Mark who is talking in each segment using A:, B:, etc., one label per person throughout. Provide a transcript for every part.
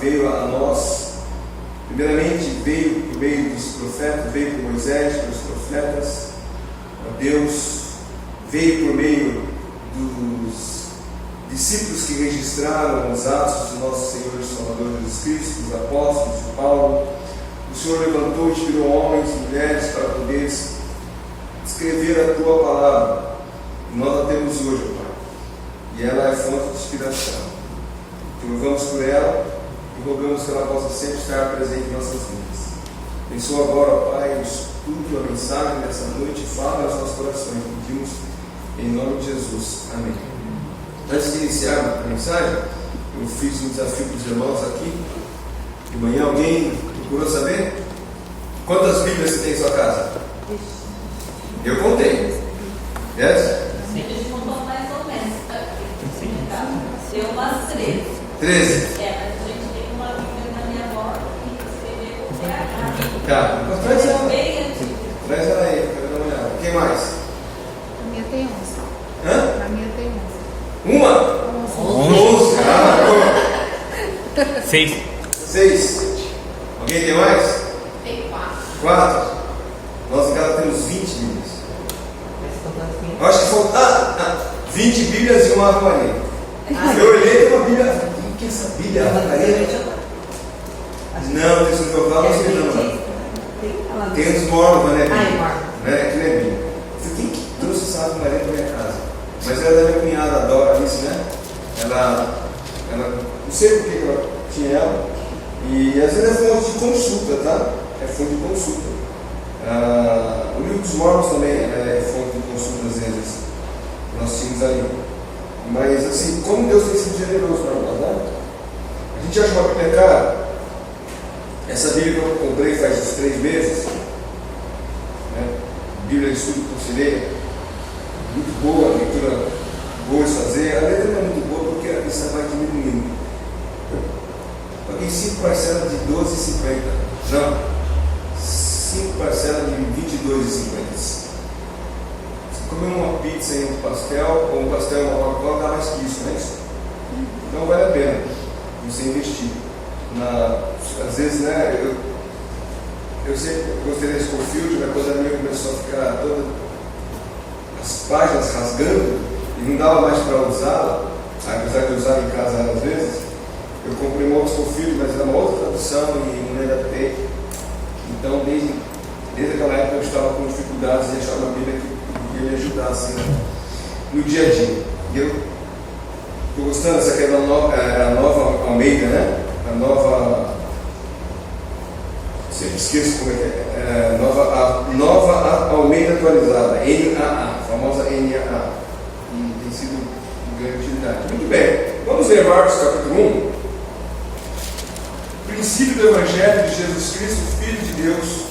A: veio a nós, primeiramente veio por meio dos profetas, veio por Moisés, pelos profetas. Deus veio por meio dos discípulos que registraram os atos do nosso Senhor e Salvador Jesus Cristo, dos apóstolos, de Paulo. O Senhor levantou e inspirou homens e mulheres para poder escrever a Tua palavra. E nós a temos hoje, Pai. E ela é fonte de inspiração. Te louvamos por ela e rogamos que ela possa sempre estar presente em nossas vidas. Abençoa agora, Pai, o estudo, a mensagem dessa noite. Fala aos nossos corações. Pedimos em nome de Jesus. Amém. Antes de iniciar a mensagem, eu fiz um desafio para os irmãos aqui. De manhã alguém procurou saber quantas Bíblias você tem em sua casa? Eu contei. Yes?
B: A gente contou mais ou menos. Deu umas 13.
A: 13?
B: Mas a gente tem uma Bíblia na minha avó que escreveu com PH.
A: Tá, mas traz ela.
B: Bem antiga.
A: Traz ela aí, quero dar uma olhada. Quem mais?
C: A minha tem 11.
A: Hã?
C: A minha tem 11.
A: Uma? 11. Ah, 6. Alguém tem mais?
B: Tem 4.
A: 4. Nós em casa temos 20 Bíblias. Eu acho que faltam 20 Bíblias e uma Ave Maria. Eu olhei uma Bíblia. O que é essa Bíblia? Ave Maria? Não, tem o Jeová, não sei não. Tem os Mormons, né? Né? Que não é Bíblia. Quem que trouxe essa Ave Maria para minha casa? Mas ela é da minha cunhada, adora isso, né? Ela não sei por que ela tinha ela. E às vezes é fonte de consulta, tá? É fonte de consulta. O livro dos Mormons também é fonte de consulta às vezes. Nós tínhamos ali. Mas assim, como Deus tem sido generoso para nós, né? A gente acha uma Bíblia cara. Essa Bíblia que eu comprei faz uns 3 meses, né? Bíblia de estudo conselheiro, muito boa, a leitura boa de fazer. A letra não é muito boa porque a lição vai diminuindo. Paguei 5 parcelas de 12,50. Não, 5 parcelas de 22,50. Se comer uma pizza e um pastel, ou um pastel e uma Coca-Cola, dá mais que isso, não é isso? Então vale a pena você investir. Às vezes, né, eu sempre gostei da Scofield, mas quando a minha começou a ficar todas as páginas rasgando e não dava mais para usá-la, apesar de usar em casa às vezes, eu comprei uma outra Scofield, mas era uma outra tradução e não me adaptei. Então, desde aquela época eu estava com dificuldades de achar uma Bíblia que me ajudasse, né, no dia a dia. E eu estou gostando, essa aqui é a nova Almeida, né? A nova. Sempre esqueço como é que é. Nova Almeida atualizada, NAA, a famosa NAA. E tem sido de grande utilidade. Muito bem, vamos ler Marcos capítulo 1. Princípio do Evangelho de Jesus Cristo, Filho de Deus,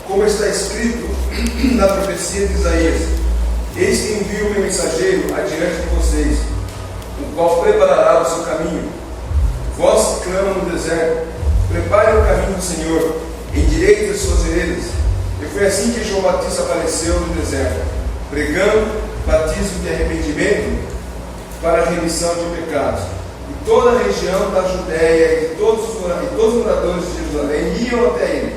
A: como está escrito na profecia de Isaías: Eis que envio o meu mensageiro adiante de vocês, o qual preparará o seu caminho. Vós que clamam no deserto, preparem o caminho do Senhor, endireitem as suas veredas. E foi assim que João Batista apareceu no deserto, pregando batismo de arrependimento para a remissão de pecados. E toda a região da Judéia e todos os moradores de Jerusalém iam até ele,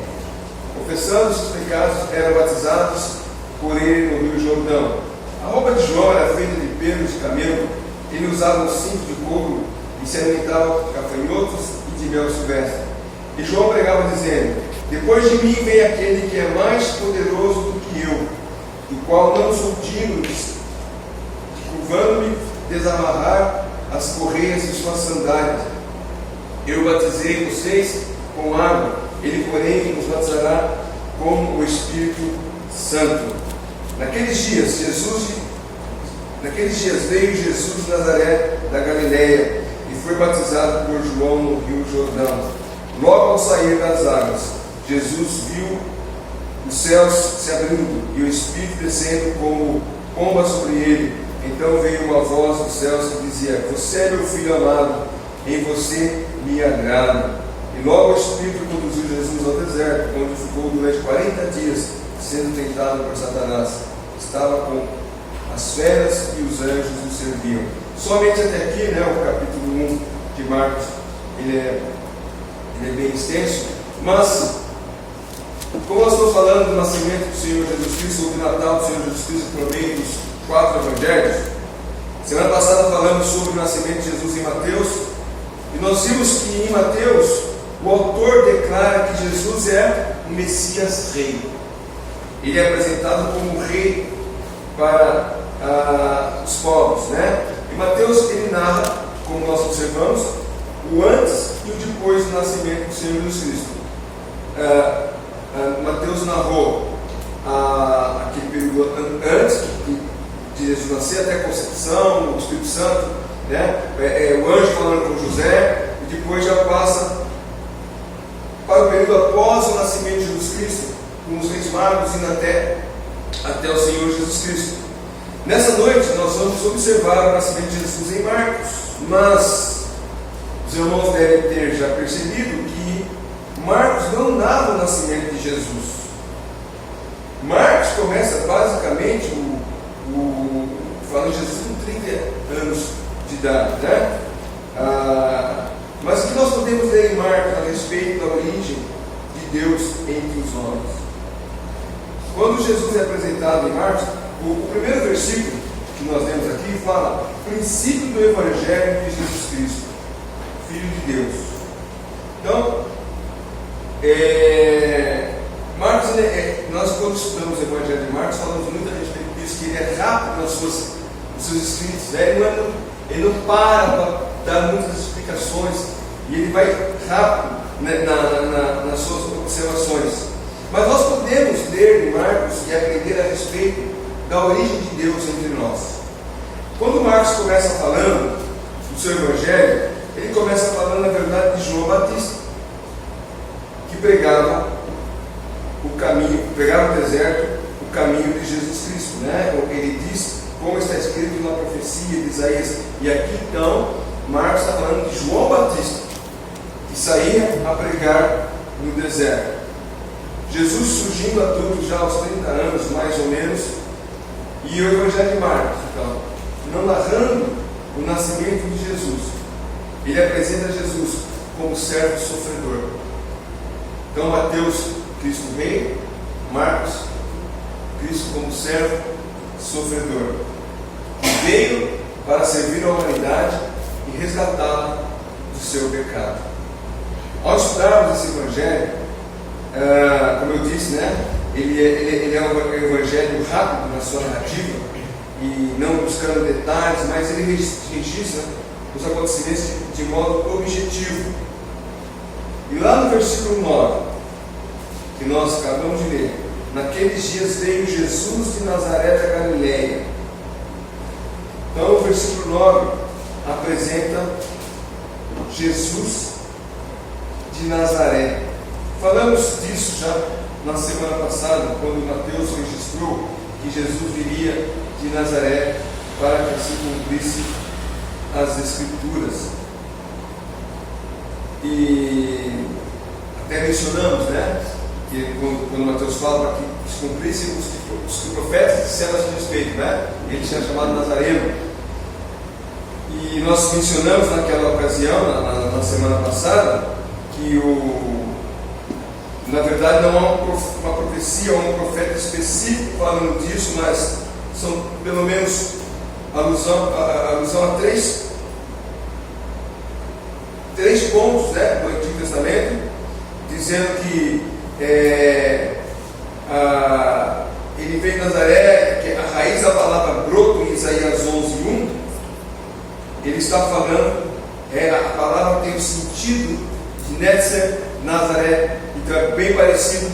A: confessando seus pecados, eram batizados por ele no Rio Jordão. A roupa de João era feita de pelos de camelo. Ele usava um cinto de couro e se alimentava de gafanhotos e de mel silvestre. E João pregava dizendo: Depois de mim vem aquele que é mais poderoso do que eu, do qual não sou digno de curvando-me, desamarrar as correias de suas sandálias. Eu batizei vocês com água, ele porém os batizará com o Espírito Santo. Naqueles dias veio Jesus de Nazaré da Galileia e foi batizado por João no Rio Jordão. Logo ao sair das águas, Jesus viu os céus se abrindo e o Espírito descendo como pomba sobre ele. Então veio uma voz dos céus que dizia: Você é meu Filho amado, em você me agrado. E logo o Espírito conduziu Jesus ao deserto, onde ficou durante 40 dias, sendo tentado por Satanás. Estava com as feras e os anjos o serviam. Somente até aqui, né, o capítulo 1 de Marcos, ele é ele é bem extenso, mas como nós estamos falando do nascimento do Senhor Jesus Cristo, ou do Natal do Senhor Jesus Cristo por meio dos 4 evangelhos, semana passada falamos sobre o nascimento de Jesus em Mateus, e nós vimos que em Mateus o autor declara que Jesus é o Messias Rei. Ele é apresentado como Rei para os povos, né? E Mateus ele narra, como nós observamos, o antes e o depois do nascimento do Senhor Jesus Cristo. Mateus narrou aquele período antes de Jesus nascer, até a concepção, o Espírito Santo, né? O anjo falando com José, e depois já passa para o período após o nascimento de Jesus Cristo, com os reis magos indo até o Senhor Jesus Cristo. Nessa noite nós vamos observar o nascimento de Jesus em Marcos, mas os irmãos devem ter já percebido que Marcos não narra o nascimento de Jesus. Marcos começa basicamente falando de Jesus com 30 anos de idade, né? Mas o que nós podemos ler em Marcos a respeito da origem de Deus entre os homens? Quando Jesus é apresentado em Marcos, o primeiro versículo que nós lemos aqui fala: princípio do Evangelho de Jesus Cristo, Filho de Deus. Então, Marcos, nós quando estudamos o Evangelho de Marcos, falamos muito a respeito disso, que ele é rápido nos seus escritos, né? Ele não para dar muitas explicações, e ele vai rápido, né, nas suas observações. Mas nós podemos ler em Marcos e aprender a respeito da origem de Deus entre nós. Quando Marcos começa falando do seu Evangelho, ele começa falando, na verdade, de João Batista, que pregava no deserto o caminho de Jesus Cristo, né? Ele diz, como está escrito na profecia de Isaías. E aqui então Marcos está falando de João Batista, que saía a pregar no deserto. Jesus surgindo adulto já aos 30 anos, mais ou menos, e o Evangelho de Marcos, então, não narrando o nascimento de Jesus, ele apresenta Jesus como servo sofredor. Então, Mateus, Cristo Rei; Marcos, Cristo como servo sofredor, que veio para servir a humanidade e resgatá-la do seu pecado. Ao estudarmos esse Evangelho, como eu disse, né, ele é um evangelho rápido na sua narrativa, e não buscando detalhes, mas ele registra os acontecimentos de modo objetivo. E lá no versículo 9, que nós acabamos de ler: naqueles dias veio Jesus de Nazaré da Galileia. Então o versículo 9 apresenta Jesus de Nazaré. Falamos disso já na semana passada, quando Mateus registrou que Jesus viria de Nazaré para que se cumprisse as Escrituras. E até mencionamos, né, que quando Mateus fala para que se cumprisse os que os profetas disseram a seu respeito, né? Ele tinha chamado Nazareno. E nós mencionamos naquela ocasião, na semana passada, que na verdade não há uma profecia ou um profeta específico falando disso, mas são pelo menos alusão a três pontos, né, do Antigo Testamento, dizendo que ele veio de Nazaré, que a raiz da palavra broto em Isaías 11:1, ele está falando, a palavra tem o sentido de Netzer, Nazaré. Então é bem parecido.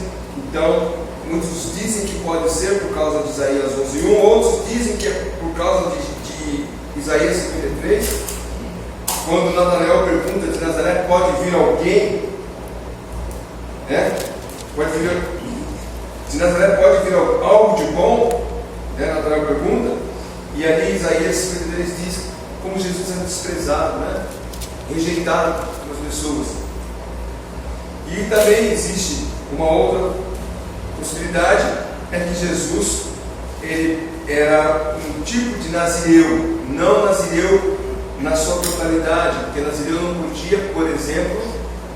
A: Então muitos dizem que pode ser por causa de Isaías 11:1, outros dizem que é por causa de Isaías 53, quando Natanael pergunta de Nazaré: pode vir alguém? De Nazaré pode vir algo de bom? Natanael pergunta, e ali Isaías 53 diz como Jesus é desprezado, rejeitado pelas pessoas. E também existe uma outra possibilidade, é que Jesus ele era um tipo de nazireu, não nazireu na sua totalidade, porque nazireu não podia, por exemplo,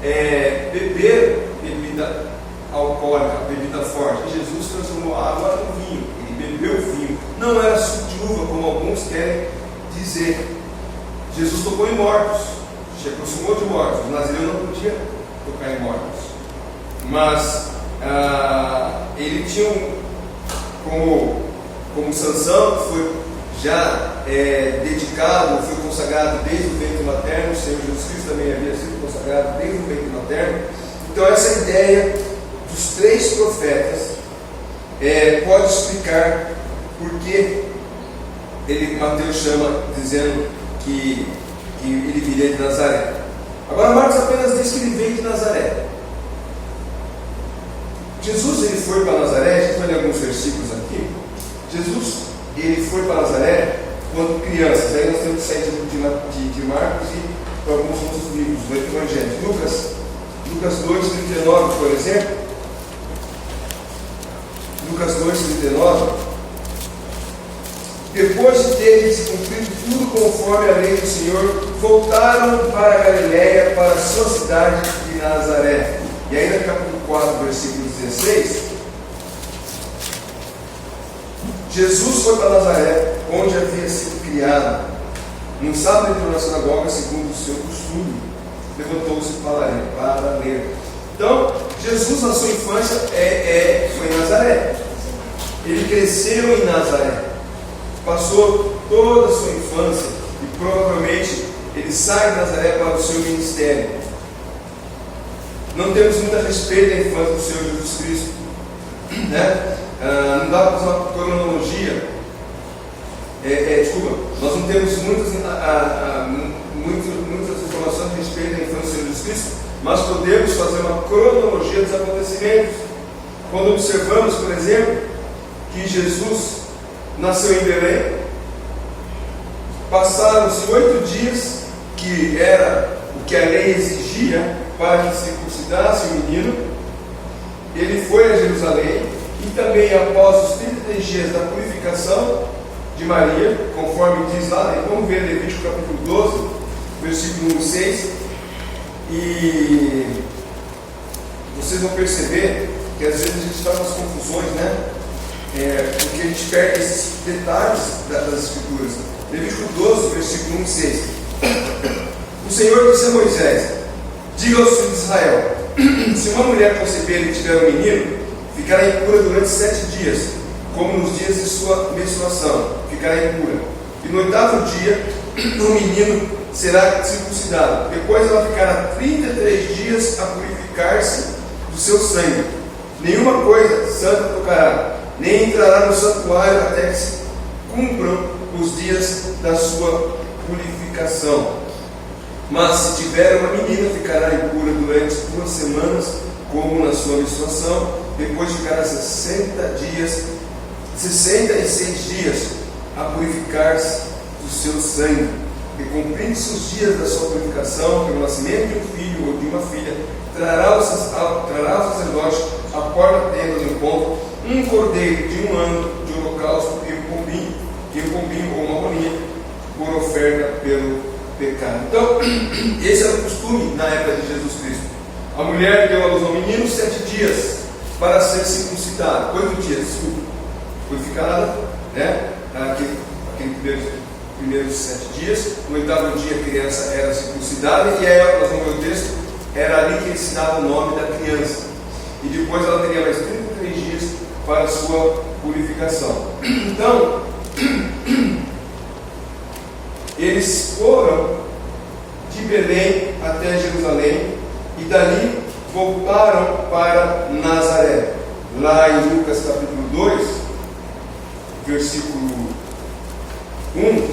A: beber bebida alcoólica, bebida forte. E Jesus transformou a água no vinho. Ele bebeu o vinho. Não era suco de uva, como alguns querem dizer. Jesus tocou em mortos, se aproximou de mortos. O nazireu não podia tocar em mortos. Mas ele tinha como Sansão, que foi já dedicado, foi consagrado desde o ventre materno. O Senhor Jesus Cristo também havia sido consagrado desde o ventre materno. Então essa ideia dos 3 profetas pode explicar por que Mateus chama, dizendo que ele viria de Nazaré. Agora Marcos apenas diz que ele veio de Nazaré. Jesus ele foi para Nazaré, a gente vai ler alguns versículos aqui. Jesus ele foi para Nazaré quando crianças. Aí nós temos que sair de Marcos e para alguns outros livros do Evangelho. Lucas 2,39, por exemplo. Lucas 2,39. Depois de terem se cumprido tudo conforme a lei do Senhor, voltaram para a Galiléia, para a sua cidade de Nazaré. E aí no capítulo 4, versículo 16, Jesus foi para Nazaré, onde havia sido criado. No sábado entrou na sinagoga, segundo o seu costume. Levantou-se para ler. Então, Jesus na sua infância foi em Nazaré. Ele cresceu em Nazaré. Passou toda a sua infância e provavelmente ele sai de Nazaré para o seu ministério. Não temos muito a respeito da infância do Senhor Jesus Cristo, né? Não dá para fazer uma cronologia. Nós não temos muitas informações a respeito da infância do Senhor Jesus Cristo, mas podemos fazer uma cronologia dos acontecimentos. Quando observamos, por exemplo, que Jesus nasceu em Belém, passaram-se 8 dias, que era o que a lei exigia para que circuncidasse o menino. Ele foi a Jerusalém e também após os 33 dias da purificação de Maria, conforme diz lá, vamos ver Levítico capítulo 12, versículo 1 e 6, e vocês vão perceber que às vezes a gente faz umas confusões, né? Porque a gente perde esses detalhes das Escrituras. Levítico 12, versículo 1 e 6. O Senhor disse a Moisés: diga aos filhos de Israel: se uma mulher conceber e tiver um menino, ficará impura durante 7 dias, como nos dias de sua menstruação, ficará impura. E no 8º dia, o menino será circuncidado. Depois ela ficará 33 dias a purificar-se do seu sangue. Nenhuma coisa santa tocará, nem entrará no santuário até que se cumpram os dias da sua purificação. Mas se tiver uma menina, ficará impura durante 2 semanas, como na sua menstruação. Depois ficará 66 dias a purificar-se do seu sangue. E cumprindo-se os dias da sua purificação, pelo nascimento de um filho ou de uma filha, trará o sacerdote à porta da tenda do encontro um cordeiro de 1 ano de holocausto e um pombinho ou uma rolinha por oferta pelo pecado. Então, esse era o costume na época de Jesus Cristo. A mulher deu à luz ao menino 7 dias para ser circuncidado. 8 dias, desculpa. Purificada, né? Aqueles primeiros 7 dias. No 8º dia a criança era circuncidada, e aí, nós vamos ver o texto, era ali que se dava o nome da criança. E depois ela teria mais 33 dias para a sua purificação. Então, eles foram de Belém até Jerusalém e dali voltaram para Nazaré. Lá em Lucas capítulo 2, versículo 1,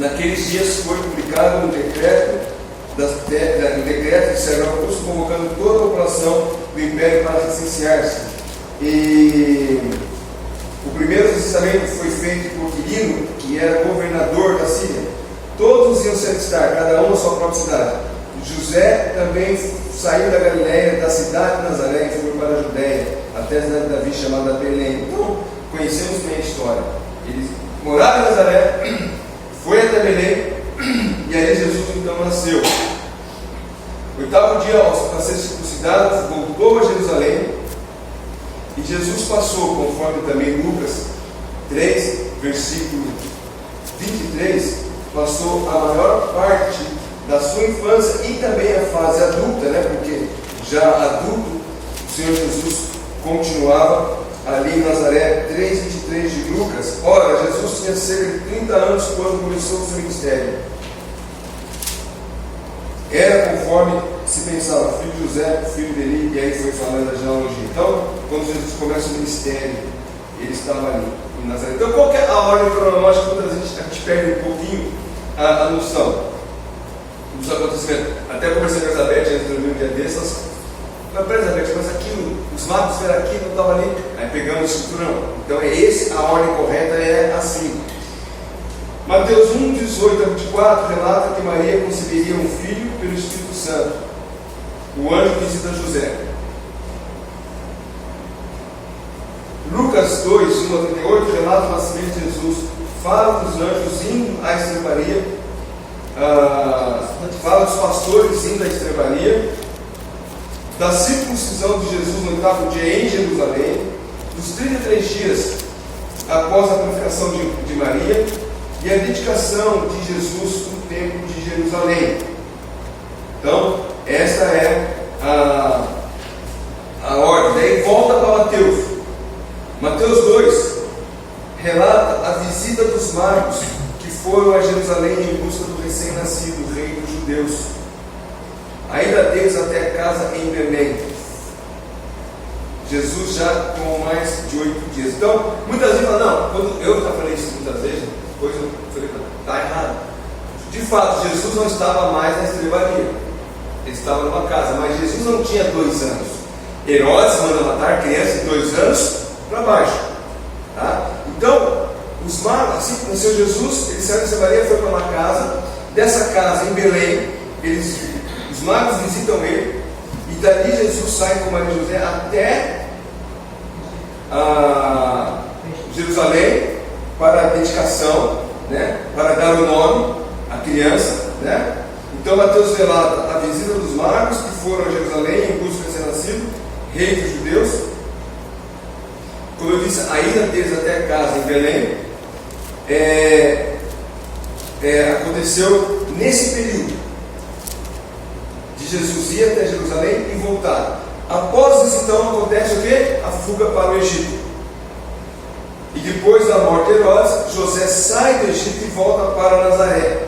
A: naqueles dias foi publicado um decreto de César Augusto, convocando toda a população do império para licenciar-se. E o primeiro licenciamento foi feito por Quirino, que era governador da Síria. Todos iam se alistar, cada um na sua própria cidade. José também saiu da Galiléia, da cidade de Nazaré, e foi para a Judéia, até a cidade de Davi, chamada Belém. Então, conhecemos bem a história. Ele morava em Nazaré, foi até Belém, e aí Jesus então nasceu. 8 8º dia, para ser circuncidado, voltou a Jerusalém. E Jesus passou, conforme também Lucas 3, versículo 23, passou a maior parte da sua infância e também a fase adulta, né? Porque já adulto, o Senhor Jesus continuava ali em Nazaré. 3:23 de Lucas. Ora, Jesus tinha cerca de 30 anos quando começou o seu ministério. Era conforme se pensava, filho de José, filho de Eli, e aí foi falando a genealogia. Então, quando Jesus começa o ministério, ele estava ali em Nazaré. Então, qual que é a ordem cronológica? Quando a gente perde um pouquinho a noção dos acontecimentos. Até conversei com a Elizabeth antes de dormir um dia desses. Mas, Elizabeth, mas aquilo, os mapas eram aqui, não estavam ali. Aí pegamos a escritura, não. Então, a ordem correta é assim. Mateus 1:18-24 relata que Maria conceberia um filho pelo Espírito Santo. O anjo visita José. Lucas 2:1-38 relata o nascimento de Jesus. Fala dos anjos indo à estrebaria. Fala dos pastores indo à estrebaria. Da circuncisão de Jesus no 8º dia em Jerusalém. Dos 33 dias após a purificação de Maria. E a dedicação de Jesus no templo de Jerusalém. Então, esta é a ordem. Daí volta para Mateus. Mateus 2 relata a visita dos magos que foram a Jerusalém em busca do recém-nascido rei dos judeus. A ida deles até a casa em Belém. Jesus já com mais de 8 dias. Então, muitas vezes falam, não, quando eu já falei isso muitas vezes, depois eu falei, está errado. De fato, Jesus não estava mais na estrebaria. Ele estava numa casa, mas Jesus não tinha 2 anos. Herodes manda matar crianças de 2 anos para baixo. Tá? Então, os magos, assim como o Senhor Jesus, ele saiu da estrebaria, foi para uma casa. Dessa casa em Belém, os magos visitam ele. E dali Jesus sai com Maria e José até Jerusalém para a dedicação, né? Para dar o nome à criança, né? Então Mateus relata a visita dos magos que foram a Jerusalém em busca de ser nascido, rei dos judeus. Como eu disse, a ida deles até a casa em Belém aconteceu nesse período de Jesus ir até Jerusalém e voltar. Após isso, então, acontece o quê? A fuga para o Egito. E depois da morte de Herodes, José sai do Egito e volta para Nazaré.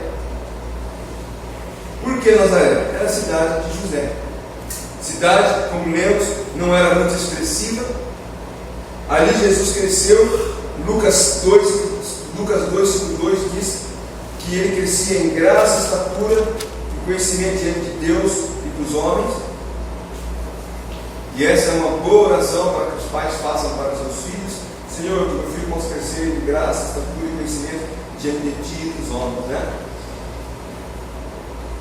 A: Por que Nazaré? Era a cidade de José. Cidade, como lemos, não era muito expressiva. Ali Jesus cresceu. Lucas 2:2 diz que ele crescia em graça, estatura e conhecimento diante de Deus e dos homens. E essa é uma boa oração para que os pais façam para os seus filhos. Senhor, que meu filho possa crescer em graça, estatura e conhecimento diante de ti e dos homens, né?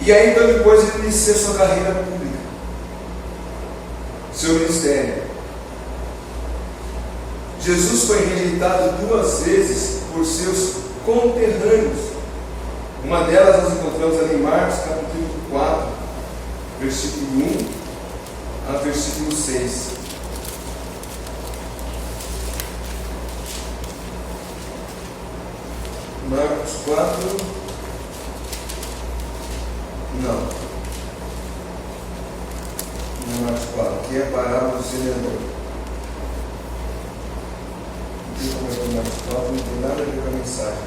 A: E aí então depois ele inicia sua carreira pública, seu ministério. Jesus foi rejeitado 2 vezes por seus conterrâneos. Uma delas nós encontramos ali em Marcos capítulo 4, versículo 1 a versículo 6. Marcos 4. Não é Marcos 4, que é a parábola do semeador. Não tem como é Marcos 4, não tem nada a ver com a mensagem.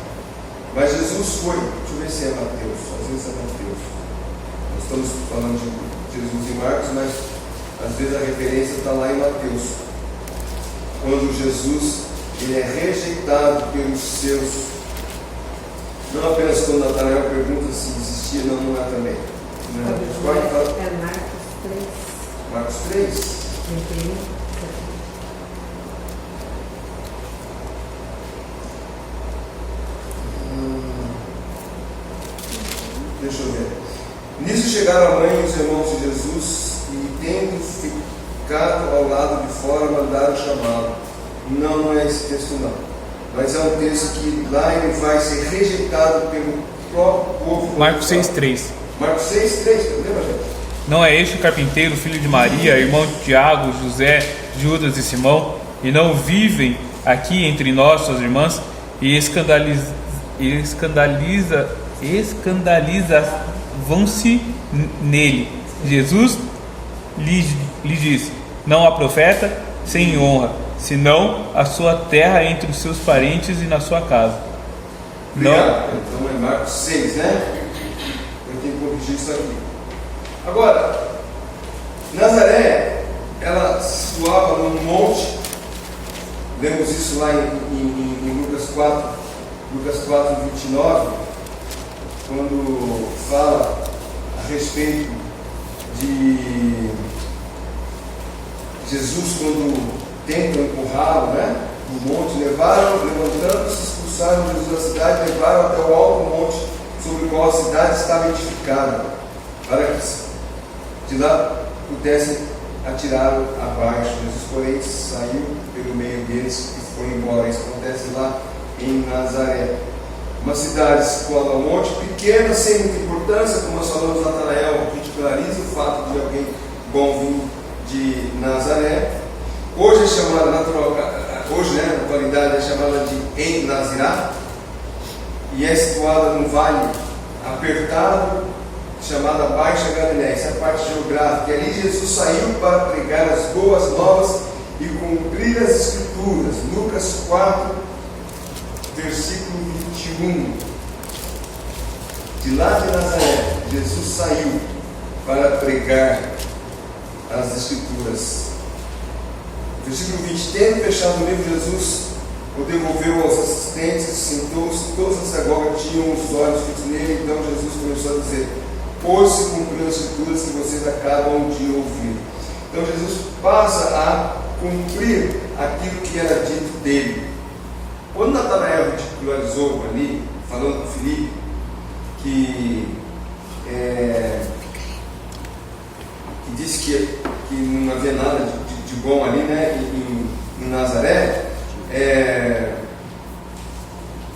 A: Mas Jesus foi, deixa eu ver se é Mateus, às vezes é Mateus. Nós estamos falando de Jesus em Marcos, mas às vezes a referência está lá em Mateus. Quando Jesus ele é rejeitado pelos seus. Não apenas quando Natanael pergunta se existia, não é também.
D: É Marcos 3.
A: Marcos 3? Deixa eu ver. Nisso chegaram a mãe e os irmãos de Jesus e, tendo ficado ao lado de fora, mandaram chamá-lo. Não é esse texto não. Mas é um texto que lá ele vai ser rejeitado pelo próprio povo.
E: Marcos 6,3.
A: Marcos 6,3, lembra, gente?
E: Não é este o carpinteiro, filho de Maria, irmão de Tiago, José, Judas e Simão? E não vivem aqui entre nós, suas irmãs? E escandalizavam-se nele. Jesus lhe disse: não há profeta sem honra, senão a sua terra entre os seus parentes e na sua casa.
A: Obrigado. Então é Marcos 6, né? Eu tenho que corrigir isso aqui. Agora, Nazaré, ela se situava num monte. Lemos isso lá em Lucas 4, 29, quando fala a respeito de Jesus, quando tentam empurrá-lo, né, no monte, levantando-se, expulsaram Jesus da cidade, levaram até o alto monte sobre o qual a cidade estava edificada, para que de lá pudessem atirá-lo abaixo. Jesus, porém, saiu pelo meio deles e foi embora. Isso acontece lá em Nazaré, uma cidade situada ao monte, pequena, sem muita importância, como nós falamos. Natanael ridiculariza o fato de alguém bom vindo de Nazaré. Hoje é chamada na atualidade é chamada de En-Nazirá, e é situada num vale apertado chamada Baixa Galileia. Essa é a parte geográfica. E ali Jesus saiu para pregar as boas novas e cumprir as Escrituras. Lucas 4, versículo 21. De lá de Nazaré, Jesus saiu para pregar as Escrituras. Versículo 20. Tendo fechado o livro, Jesus o devolveu aos assistentes, sentou-se. Todos na sinagoga tinham os olhos fixos nele. Então Jesus começou a dizer: hoje se cumpriu as Escrituras que vocês acabam de ouvir. Então Jesus passa a cumprir aquilo que era dito dele. Quando Natanael ridicularizou ali, falando com Filipe, que disse que não havia nada de bom ali, né, em Nazaré,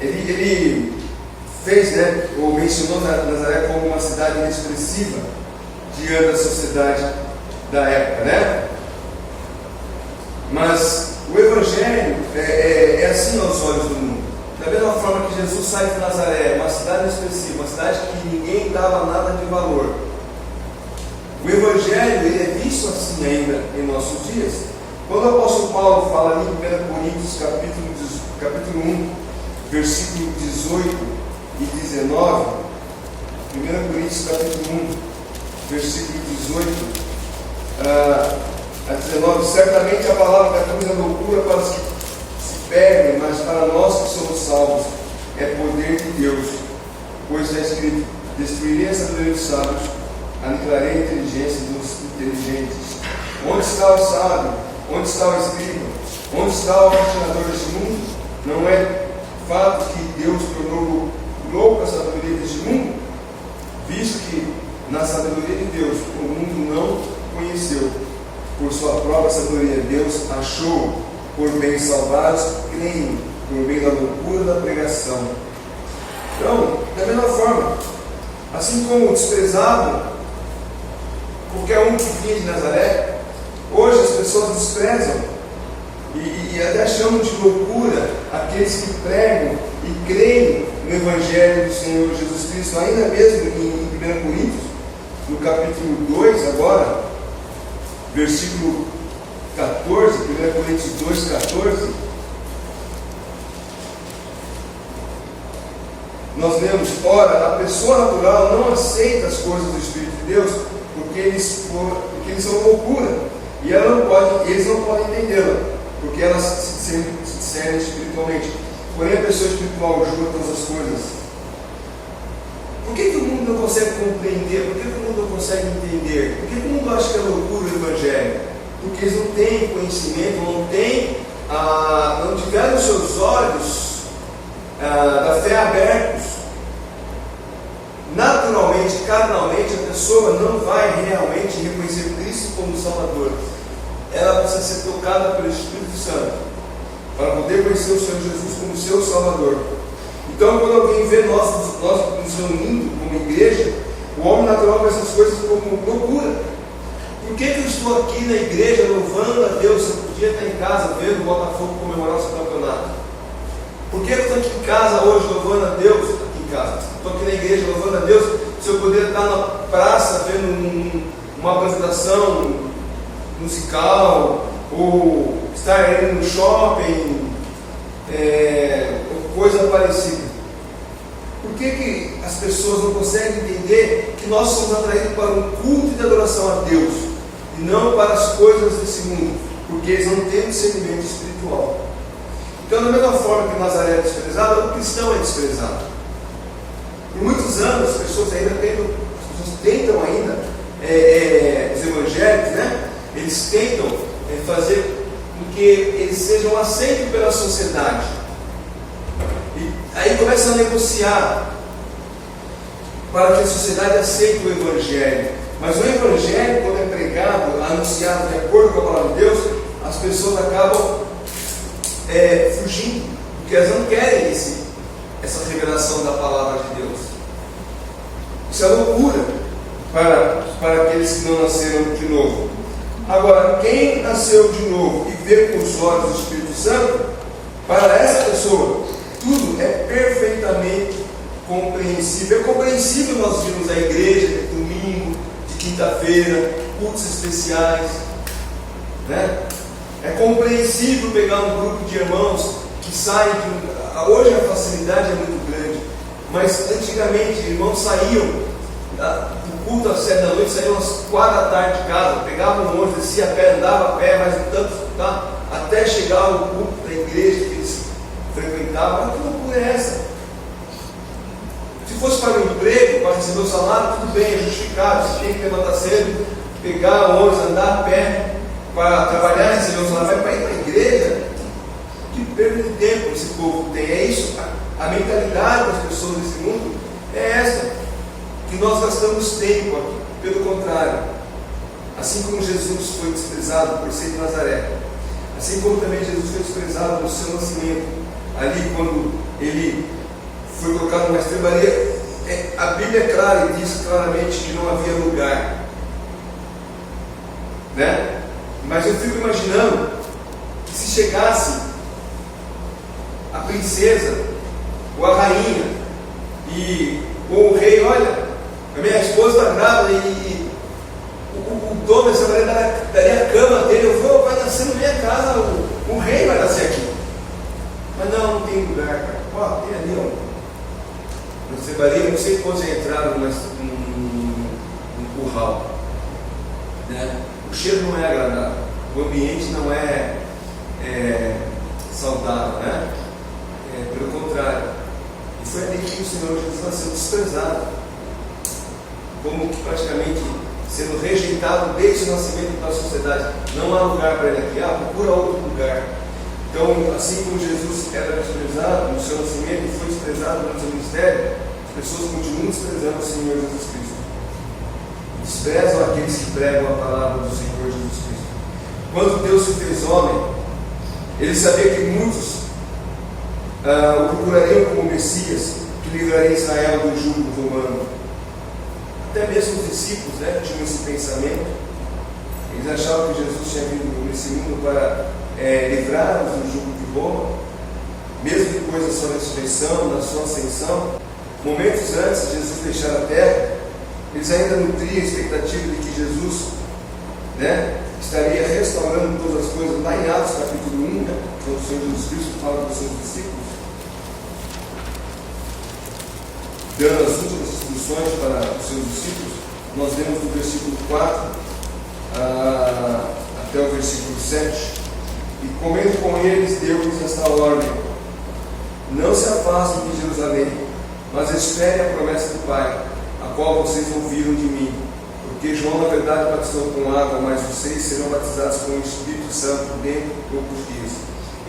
A: ele fez, né, ou mencionou Nazaré como uma cidade inexpressiva diante da sociedade da época, né? Mas o Evangelho é assim aos olhos do mundo. Da mesma forma que Jesus sai de Nazaré, uma cidade inexpressiva, uma cidade que ninguém dava nada de valor. O Evangelho ele é visto assim ainda em nossos dias. Quando o apóstolo Paulo fala ali em 1 Coríntios capítulo 1, versículo 18 e 19, 1 Coríntios capítulo 1, versículo 18 a 19: certamente a palavra da cruz é loucura para os que se perdem, mas para nós que somos salvos é poder de Deus. Pois está escrito: destruirei a sabedoria dos sábios, aniquilarei a inteligência dos inteligentes. Onde está o sábio? Onde está o escriba? Onde está o ensinador deste mundo? Não é fato que Deus tornou louco a sabedoria deste mundo, visto que na sabedoria de Deus o mundo não conheceu. Por sua própria sabedoria Deus achou por bem salvar os que creem, por meio da loucura da pregação. Então, da mesma forma, assim como desprezavam qualquer um que vinha de Nazaré, hoje as pessoas desprezam e até chamam de loucura aqueles que pregam e creem no Evangelho do Senhor Jesus Cristo. Ainda mesmo em 1 Coríntios, no capítulo 2 agora, versículo 14, 1 Coríntios 2, 14, nós lemos: ora, a pessoa natural não aceita as coisas do Espírito de Deus, porque eles são loucura, e eles não podem entendê-la, porque elas se discernem espiritualmente. Porém, a pessoa espiritual julga todas as coisas. Por que o mundo não consegue compreender? Por que o mundo não consegue entender? Por que o mundo acha que é loucura o Evangelho? Porque eles não têm conhecimento, não tiveram os seus olhos da fé abertos. Naturalmente, carnalmente, a pessoa não vai realmente reconhecer Cristo como Salvador. Ela precisa ser tocada pelo Espírito Santo para poder conhecer o Senhor Jesus como seu Salvador. Então, quando alguém vê nós nos reunindo como igreja, O homem natural vê essas coisas como loucura. Por que eu estou aqui na igreja louvando a Deus? Eu podia estar em casa vendo o Botafogo comemorar o seu campeonato. Por que eu estou aqui em casa hoje louvando a Deus? Aqui em casa. Estou aqui na igreja louvando a Deus. Se eu poderia estar na praça vendo uma apresentação musical, ou estar indo no shopping, ou coisa parecida. Por que as pessoas não conseguem entender que nós somos atraídos para um culto de adoração a Deus e não para as coisas desse mundo? Porque eles não têm discernimento espiritual. Então, da mesma forma que Nazaré é desprezado, o cristão é desprezado. Por muitos anos, as pessoas tentam ainda, os evangélicos, né? Eles tentam fazer com que eles sejam aceitos pela sociedade. E aí começam a negociar para que a sociedade aceite o Evangelho. Mas o Evangelho, quando é pregado, anunciado de acordo com a palavra de Deus, as pessoas acabam fugindo, porque elas não querem essa revelação da palavra de Deus. Isso é loucura para aqueles que não nasceram de novo. Agora, quem nasceu de novo e vê com os olhos do Espírito Santo, para essa pessoa, tudo é perfeitamente compreensível. É compreensível nós virmos à igreja de domingo, de quinta-feira, cultos especiais, né? É compreensível pegar um grupo de irmãos que saem de... Hoje a facilidade é muito grande, mas antigamente irmãos saíam do culto às 7 da noite, saíam às 4 da tarde de casa, pegavam um ônibus, descia a pé, andava a pé, mais um tanto, tá? Até chegar ao culto da igreja que eles frequentavam. Que loucura é essa? Se fosse para o emprego, para receber o salário, tudo bem, é justificado. Você tinha que levantar cedo, pegar o ônibus, andar a pé para trabalhar e receber o salário. Mas para ir para a igreja, que perda de tempo esse povo tem. É isso, a mentalidade das pessoas desse mundo é essa, que nós gastamos tempo aqui. Pelo contrário, assim como Jesus foi desprezado por ser de Nazaré, assim como também Jesus foi desprezado no seu nascimento, ali quando ele foi colocado numa estrebaria, a Bíblia é clara e diz claramente que não havia lugar, né? Mas eu fico imaginando que se chegasse a princesa ou a rainha ou o rei, olha, a minha esposa está grávida e o dono dessa mulher daria a cama dele, vai nascer na minha casa, o rei vai nascer aqui. Mas não tem lugar, cara. Ó, tem ali, ó. Na estrebaria, não sei quantos entraram num curral, né? O cheiro não é agradável, o ambiente não é saudável, né? Pelo contrário. E foi ali que o Senhor Jesus nasceu desprezado, como que praticamente sendo rejeitado desde o nascimento da sociedade. Não há lugar para ele aqui, procura outro lugar. Então, assim como Jesus era desprezado no seu nascimento e foi desprezado no seu ministério, as pessoas continuam desprezando o Senhor Jesus Cristo. Desprezam aqueles que pregam a palavra do Senhor Jesus Cristo. Quando Deus se fez homem, ele sabia que muitos o procurariam como Messias, que livraria Israel do jugo romano. Até mesmo os discípulos, né, tinham esse pensamento. Eles achavam que Jesus tinha vindo nesse mundo para livrar-nos do jugo de Roma, mesmo depois da sua ressurreição, da sua ascensão. Momentos antes de Jesus deixar a terra, eles ainda nutriam a expectativa de que Jesus, né, estaria restaurando todas as coisas. Lá em Atos capítulo 1, né, quando o Senhor Jesus Cristo fala com os seus discípulos, dando as últimas instruções para os seus discípulos, nós vemos do versículo 4 até o versículo 7. E comendo com eles, deu-lhes esta ordem: não se afastem de Jerusalém, mas esperem a promessa do Pai, a qual vocês ouviram de mim. Porque João, na verdade, batizou com água, mas vocês serão batizados com o Espírito Santo dentro de poucos dias.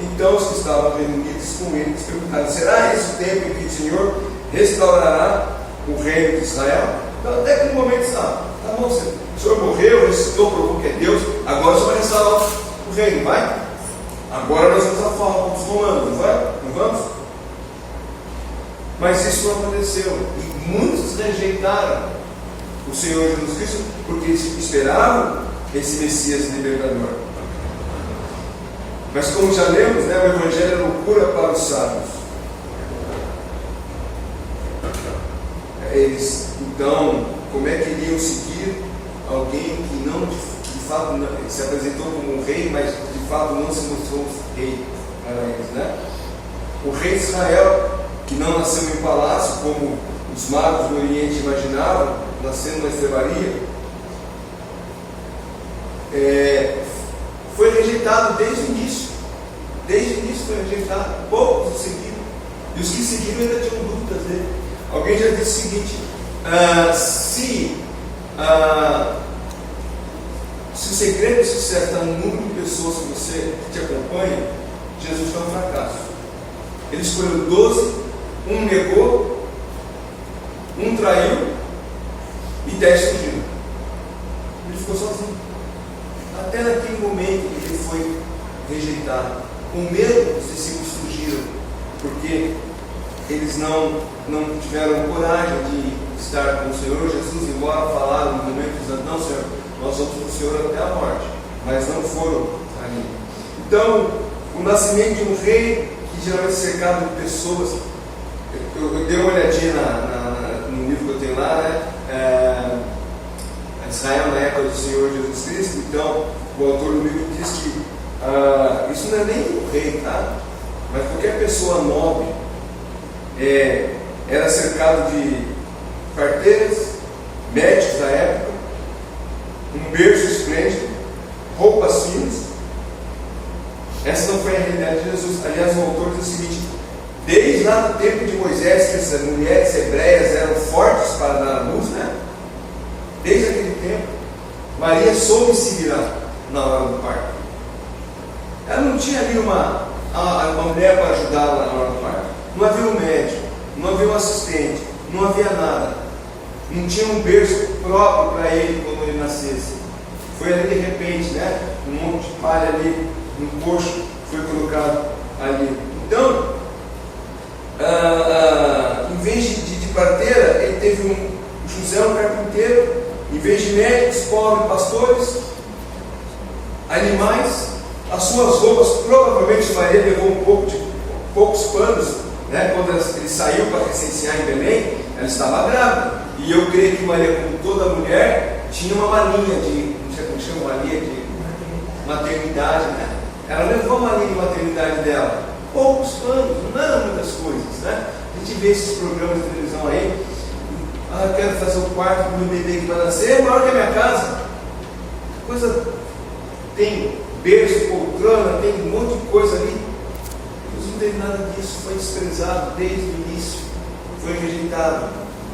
A: Então os que estavam reunidos com eles perguntaram: será esse o tempo em que o Senhor restaurará o reino de Israel? Então, até que no momento está, tá bom, o Senhor morreu, ressuscitou, provou que é Deus, agora o Senhor vai restaurar o reino, vai? Agora nós vamos a falar com os romanos, não vai? Não vamos? Mas isso não aconteceu, e muitos rejeitaram o Senhor Jesus Cristo, porque eles esperavam esse Messias libertador. Mas como já lemos, né, o Evangelho é loucura para os sábios. Eles, então, como é que iriam seguir alguém que não, de fato, não, se apresentou como um rei, mas de fato não se mostrou rei para eles, né? O rei de Israel, que não nasceu em palácio, como os magos do Oriente imaginavam, nascendo na estrebaria, foi rejeitado desde o início. Desde o início foi rejeitado. Poucos o seguiram. E os que seguiram ainda tinham dúvidas dele. Alguém já disse o seguinte: se o segredo de sucesso está no número de pessoas que te acompanha, Jesus foi um fracasso. Ele escolheu 12, um negou, um traiu e 10 fugiram. Ele ficou sozinho. Até naquele momento que ele foi rejeitado. Com medo, os discípulos fugiram, porque eles não tiveram coragem de estar com o Senhor Jesus, embora falaram no momento dizendo: não, Senhor, nós vamos com o Senhor até a morte, mas não foram ali. Então, o nascimento de um rei, que geralmente é cercado de pessoas, eu dei uma olhadinha no livro que eu tenho lá, né? Israel na época do Senhor Jesus Cristo. Então, o autor do livro diz que isso não é nem o rei, tá? Mas qualquer pessoa nobre era cercado de parteiras, médicos da época, um berço esplêndido, roupas finas. Essa não foi a realidade de Jesus. Aliás, o autor diz o seguinte: desde lá do tempo de Moisés, que essas mulheres hebreias eram fortes para dar à luz, né? Desde aquele tempo, Maria soube se virar na hora do parto. Ela não tinha ali uma mulher para ajudá-la na hora do parto. Não havia um médico, não havia um assistente, não havia nada. Não tinha um berço próprio para ele quando ele nascesse. Foi ali de repente, né? Um monte de palha ali, um coxo foi colocado ali. Então, em vez de parteira, ele teve José, um carpinteiro. Em vez de médicos, pobres, pastores, animais. As suas roupas, provavelmente Maria levou poucos panos, né? Quando ele saiu para recensear em Belém, ela estava grávida. E eu creio que Maria, como toda mulher, tinha uma malinha não sei como chama, malinha de maternidade, né? Ela levou a malinha de maternidade dela. Poucos panos, não eram muitas coisas, né? A gente vê esses programas de televisão aí. Eu quero fazer o quarto do meu bebê que vai nascer, é maior que a minha casa. Coisa, tem berço, poltrona, tem um monte de coisa ali. Jesus não teve nada disso, foi desprezado desde o início, foi rejeitado.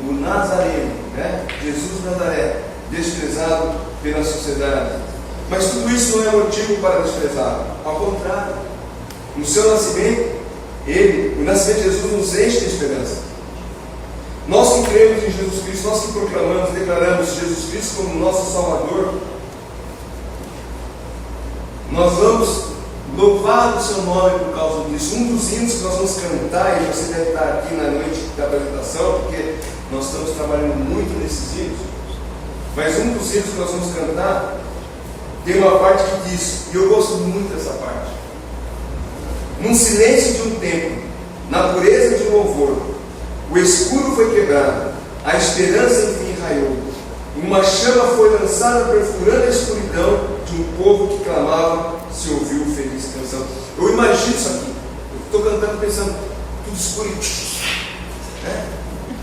A: O Nazareno, né? Jesus Nazaré, desprezado pela sociedade. Mas tudo isso não é motivo para desprezá-lo. Ao contrário, no seu nascimento, o nascimento de Jesus nos enche de esperança. Nós que cremos em Jesus Cristo, nós que proclamamos, declaramos Jesus Cristo como nosso Salvador, nós vamos louvar o seu nome por causa disso. Um dos hinos que nós vamos cantar, e você deve estar aqui na noite da apresentação, porque nós estamos trabalhando muito nesses hinos, mas um dos hinos que nós vamos cantar tem uma parte que diz, e eu gosto muito dessa parte: num silêncio de um tempo, na pureza de um louvor, o escuro foi quebrado, a esperança enfim raiou, e uma chama foi lançada perfurando a escuridão de um povo que clamava, se ouviu feliz canção. Eu imagino isso aqui, eu estou cantando pensando, tudo escuro, né?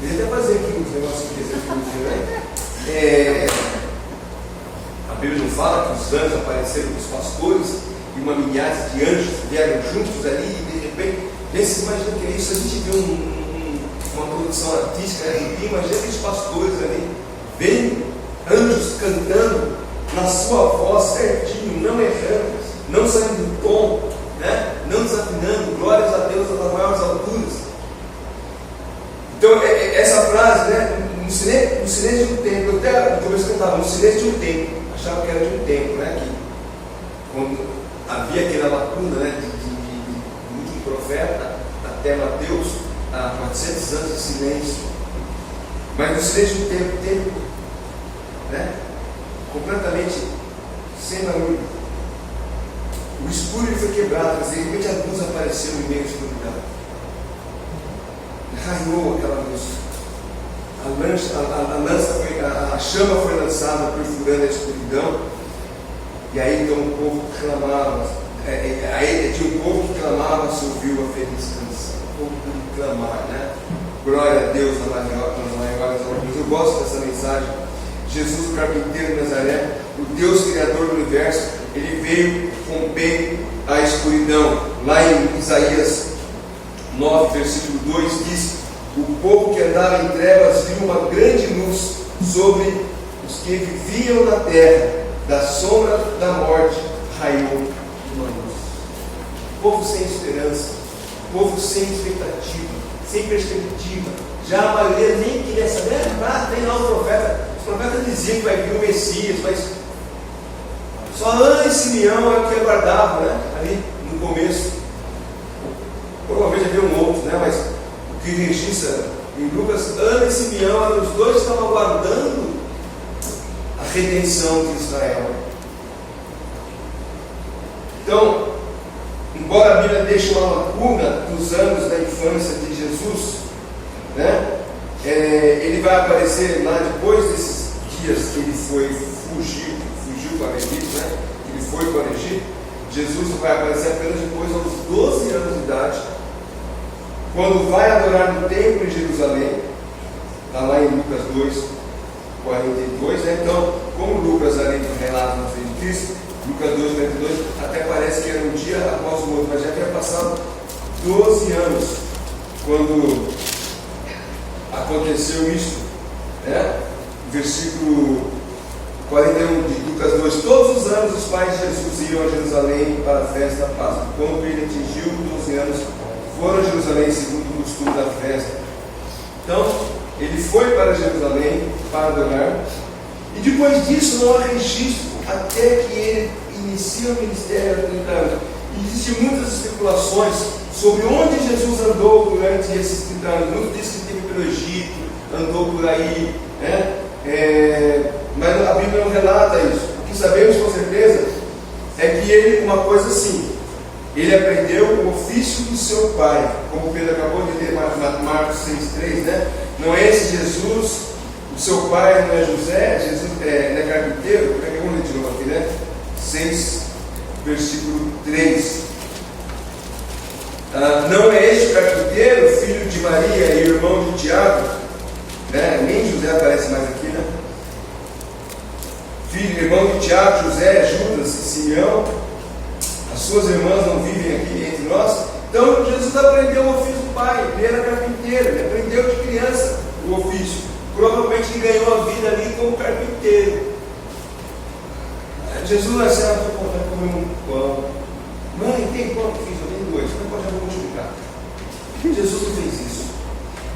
A: Eu ia até fazer aqui uns negócios que né? A Bíblia não fala que os anjos apareceram para os pastores e uma milhares de anjos vieram juntos ali e de repente, você imagina que é isso? A gente vê uma produção artística, imagina aqueles pastores ali, vem anjos cantando na sua voz certinho, não errando, não saindo do tom, né? Não desafinando, glórias a Deus das maiores alturas. Então, essa frase, né? No silêncio de um tempo, eu até no começo cantava, no silêncio de um tempo, achava que era de um tempo, né? Que quando havia aquela lacuna, né? Do último profeta até Mateus, há 400 anos de silêncio. Mas no silêncio de um tempo né? Completamente sem barulho. O escuro ele foi quebrado, mas de repente a luz apareceu no meio da escuridão. Raiou aquela luz. A chama foi lançada perfurando a escuridão. E aí então o povo clamava. Aí tinha um povo que clamava, se ouviu a feliz canção. O povo pôde clamar, né? Glória a Deus nas maiores alturas. Eu gosto dessa mensagem. Jesus, o carpinteiro de Nazaré, o Deus criador do universo, ele veio romper a escuridão. Lá em Isaías 9, versículo 2 diz: o povo que andava em trevas viu uma grande luz sobre os que viviam na terra, da sombra da morte raiou uma luz. Povo sem esperança, povo sem expectativa, sem perspectiva. Já a maioria nem queria saber, tem lá os profetas diziam que vai vir o Messias, mas só Ana e Simeão é o que aguardavam, né? Ali no começo. Provavelmente havia um outro, né? Mas o que registra em Lucas, Ana e Simeão, os dois estavam aguardando a redenção de Israel. Então, embora a Bíblia deixe uma lacuna dos anos da infância de Jesus, né? Ele vai aparecer lá depois desses dias que ele fugiu para o Egito, né? Que ele foi para o Egito. Jesus vai aparecer apenas depois, aos 12 anos de idade, quando vai adorar no templo em Jerusalém. Está lá em Lucas 2, 42, né? Então, como Lucas ali relata na frente de Cristo, Lucas 2, 42, até parece que era um dia após o outro, mas já havia passado 12 anos quando aconteceu isso, né? Versículo 41 de Lucas 2: todos os anos os pais de Jesus iam a Jerusalém para a festa da Páscoa. Quando ele atingiu 12 anos, foram a Jerusalém segundo o costume da festa. Então, ele foi para Jerusalém para adorar, e depois disso não há registro até que ele inicia o ministério aos 30 anos. Existem muitas especulações sobre onde Jesus andou durante esses 30 anos. Muitos dizem que esteve pelo Egito, andou por aí, né? Mas a Bíblia não relata isso. O que sabemos com certeza é que ele, uma coisa assim, ele aprendeu o ofício do seu pai, como Pedro acabou de ler Marcos 6,3, né? Não é esse Jesus, o seu pai não é José, Jesus não é carpinteiro. Vamos ler de novo aqui, né? 6, versículo 3. Não é este o carpinteiro, filho de Maria e irmão de Tiago, né? Nem José aparece mais aqui, né? Filho, irmão de Tiago, José, Judas e Simeão. As suas irmãs não vivem aqui entre nós? Então Jesus aprendeu o ofício do pai. Ele era carpinteiro, ele aprendeu de criança o ofício. Provavelmente ele ganhou a vida ali como carpinteiro. Jesus vai ser comer um pão. Mãe, tem pão que fiz? Eu tenho 2. Não pode, já vou multiplicar. Jesus não fez isso.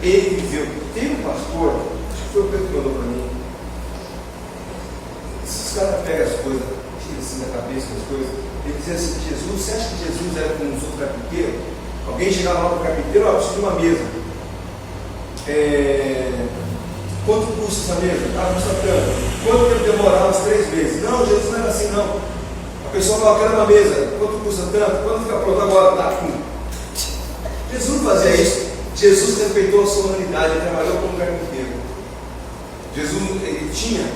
A: Ele viveu. Tem um pastor, acho que foi o Pedro que mandou para mim. Esses caras pegam as coisas, tiram assim da cabeça as coisas. Ele dizia assim: Jesus, você acha que Jesus era como os outros carpinteiros? Alguém chegava lá para o carpinteiro, preciso de uma mesa. Quanto custa essa mesa? Custa tanto. Quanto tempo demorar? Uns 3 meses. Não, Jesus não era assim, não. A pessoa fala: quero uma mesa. Quanto custa tanto? Quando fica pronto agora? Tá. Jesus não fazia isso. Jesus respeitou a sua humanidade, ele trabalhou como carpinteiro. Jesus ele tinha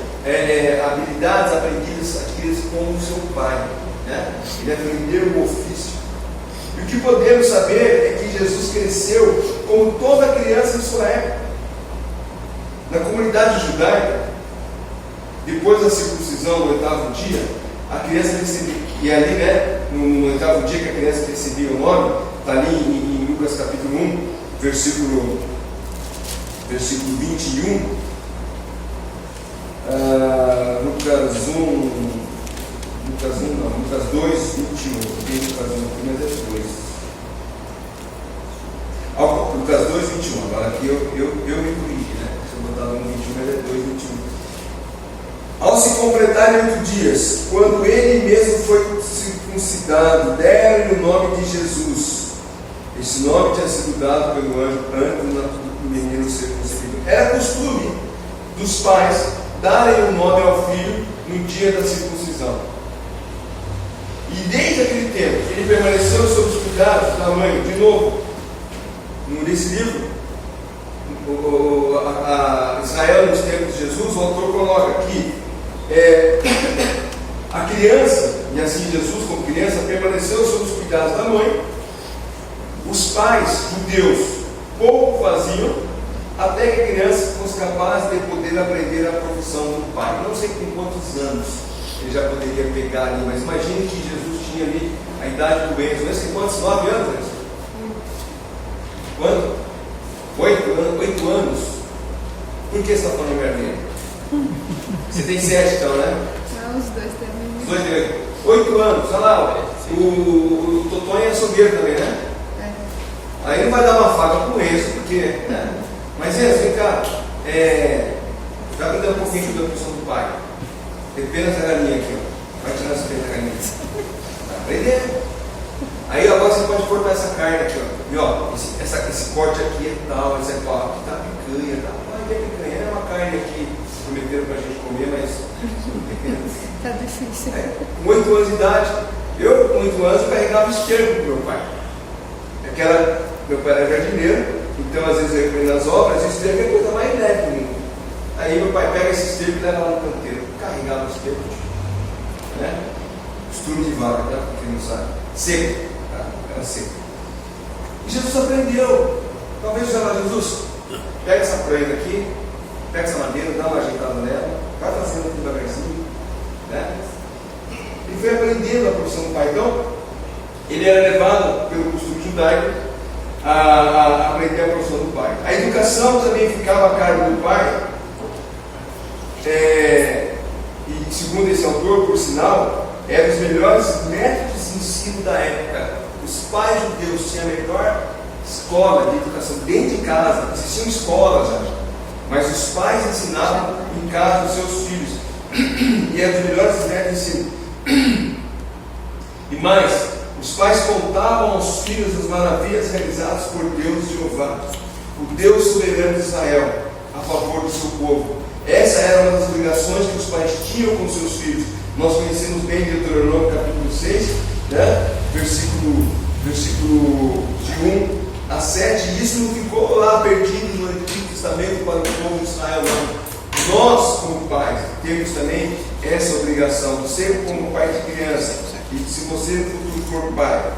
A: habilidades aprendidas, adquiridas com o seu pai, né? Ele aprendeu o ofício. E o que podemos saber é que Jesus cresceu como toda criança de sua época. Na comunidade judaica, depois da circuncisão no 8º dia, a criança recebia, e ali, né, no 8º dia que a criança recebia o nome, está ali em Lucas capítulo 1, versículo 21. Lucas 2, 21. Tem Lucas 1 aqui, mas é 2. Lucas 2, 21. Agora aqui eu me corrigi, né? Se eu botar no 21, mas é 2, 21. Ao se completarem 8 dias, quando ele mesmo foi circuncidado, deram-lhe o nome de Jesus. Esse nome tinha sido dado pelo anjo antes do menino ser concebido. Era costume dos pais darem o nome ao filho no dia da circuncisão. E desde aquele tempo, ele permaneceu sob os cuidados da mãe. De novo, nesse livro, Israel nos tempos de Jesus, o autor coloca que a criança, e assim Jesus como criança, permaneceu sob os cuidados da mãe. Os pais judeus pouco faziam, até que a criança fosse capaz de poder aprender a profissão do pai. Não sei com quantos anos ele já poderia pegar ali, mas imagine que Jesus tinha ali a idade do Enzo. Enzo tem quantos? 9 anos, Enzo? Quanto? 8 anos. Por que você está falando merda dele? Você tem 7 então, né?
C: Não, os dois também.
A: Os dois têm 8 anos, olha lá, o Totonho é açougueiro também, né? Aí ele vai dar uma faca pro Enzo, porque, né? Mas Enzo, vem cá, vai me dar um pouquinho da profissão do pai. Tem apenas a galinha aqui, ó. Vai tirar essa pena da galinha. Vai aprender. Aí agora você pode cortar essa carne aqui, ó. E ó, esse corte aqui é tal, esse é qual, aqui tá picanha, tá? Ah, é picanha, é uma carne aqui, prometeram pra gente comer, mas
C: Tá difícil.
A: com 8 anos de idade, eu com 8 anos eu carregava esterco pro meu pai. Meu pai era jardineiro, então às vezes eu ia aprender nas obras, e o esterco é a coisa mais leve do mundo. Aí meu pai pega esse esterco e leva lá no canteiro, carregava o esterco, né? Estrume de vaca, tá? Pra quem não sabe. Seco, tá? Era seco. E Jesus aprendeu. Talvez já lá, Jesus, pega essa pranha aqui, pega essa madeira, dá uma ajeitada nela, vai fazendo devagarzinho, né? Ele foi aprendendo a profissão do pai. Então, ele era levado pelo costume judaico a aprender a profissão do pai. A educação também ficava a cargo do pai. E segundo esse autor, por sinal, eram os melhores métodos de ensino da época. Os pais judeus tinham a melhor escola de educação dentro de casa. Existiam escolas já, mas os pais ensinavam em casa os seus filhos. E eram os melhores métodos de ensino. E mais, os pais contavam aos filhos as maravilhas realizadas por Deus Jeová, o Deus soberano de Israel, a favor do seu povo. Essa era uma das obrigações que os pais tinham com seus filhos. Nós conhecemos bem Deuteronômio capítulo 6, né? versículo de 1 a 7, e isso não ficou lá perdido no Antigo Testamento para o povo de Israel, não. Nós, como pais, temos também essa obrigação de ser como pai de criança. E se você no futuro for pai,